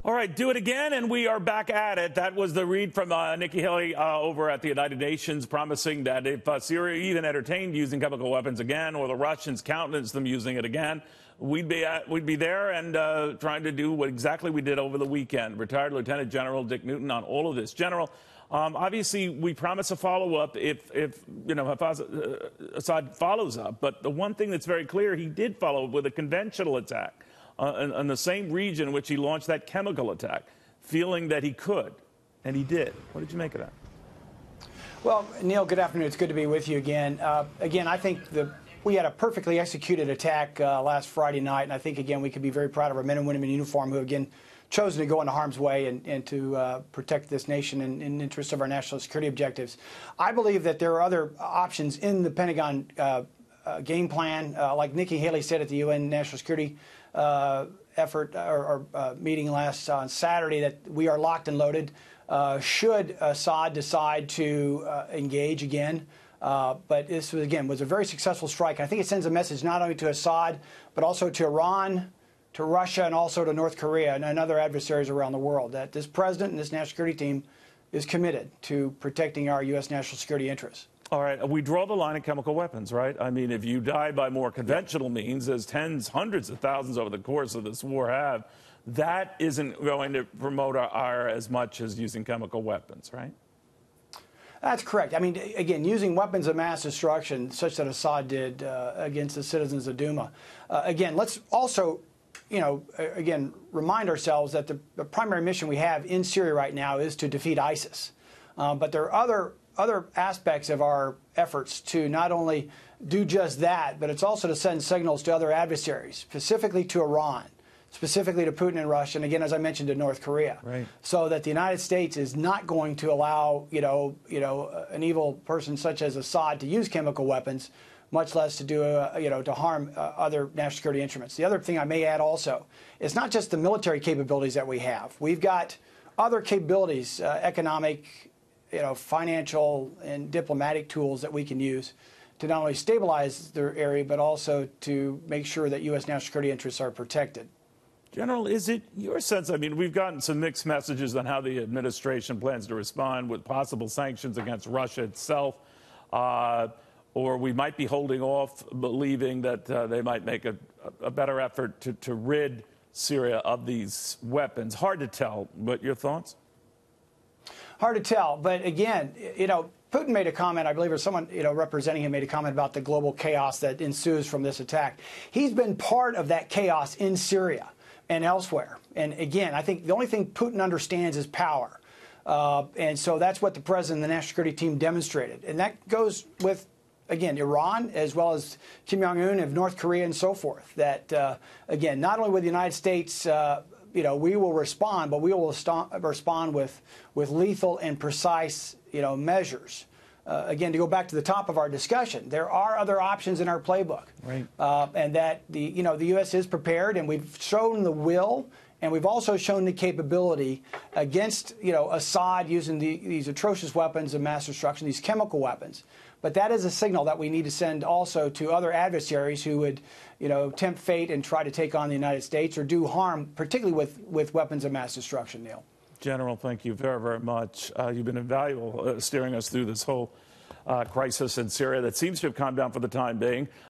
All right, do it again, and we are back at it. That was the read from Nikki Haley over at the United Nations, promising that if Syria even entertained using chemical weapons again, or the Russians countenanced them using it again, we'd be there and trying to do what exactly we did over the weekend. Retired Lieutenant General Dick Newton on all of this. General, obviously, we promise a follow-up if Assad follows up. But the one thing that's very clear, he did follow up with a conventional attack in the same region in which he launched that chemical attack, feeling that he could, and he did. What did you make of that? Well, Neil, good afternoon. It's good to be with you again. I think we had a perfectly executed attack last Friday night, and I think, again, we can be very proud of our men and women in uniform who, again, chosen to go into harm's way and to protect this nation in interest of our national security objectives. I believe that there are other options in the Pentagon game plan, like Nikki Haley said at the UN National Security meeting last on Saturday, that we are locked and loaded should Assad decide to engage again. But this was a very successful strike. I think it sends a message not only to Assad, but also to Iran, to Russia, and also to North Korea and other adversaries around the world, that this president and this national security team is committed to protecting our U.S. national security interests. All right. We draw the line at chemical weapons, right? I mean, if you die by more conventional means, as hundreds of thousands over the course of this war have, that isn't going to promote our ire as much as using chemical weapons, right? That's correct. I mean, again, using weapons of mass destruction, such that Assad did against the citizens of Douma. Again, let's also, remind ourselves that the primary mission we have in Syria right now is to defeat ISIS. But there are other aspects of our efforts to not only do just that, but it's also to send signals to other adversaries, specifically to Iran, specifically to Putin and Russia, and again, as I mentioned, to North Korea, right, so that the United States is not going to allow, an evil person such as Assad to use chemical weapons, much less to do, to harm other national security instruments. The other thing I may add also, it's not just the military capabilities that we have. We've got other capabilities, economic, financial and diplomatic tools that we can use to not only stabilize their area, but also to make sure that U.S. national security interests are protected. General, is it your sense, I mean, we've gotten some mixed messages on how the administration plans to respond with possible sanctions against Russia itself, or we might be holding off, believing that they might make a better effort to rid Syria of these weapons. Hard to tell, but your thoughts? Hard to tell, but again, Putin made a comment, I believe, or someone, representing him made a comment about the global chaos that ensues from this attack. He's been part of that chaos in Syria and elsewhere. And again, I think the only thing Putin understands is power. And so that's what the president and the national security team demonstrated. And that goes with, again, Iran, as well as Kim Jong-un of North Korea and so forth. That, again, not only with the United States, we will respond, but we will respond with lethal and precise, measures. Again, to go back to the top of our discussion, there are other options in our playbook, right? And that the U.S. is prepared, and we've shown the will, and we've also shown the capability against, Assad using these atrocious weapons of mass destruction, these chemical weapons. But that is a signal that we need to send also to other adversaries who would, tempt fate and try to take on the United States or do harm, particularly with weapons of mass destruction, Neil. General, thank you very, very much. You've been invaluable steering us through this whole crisis in Syria that seems to have calmed down for the time being.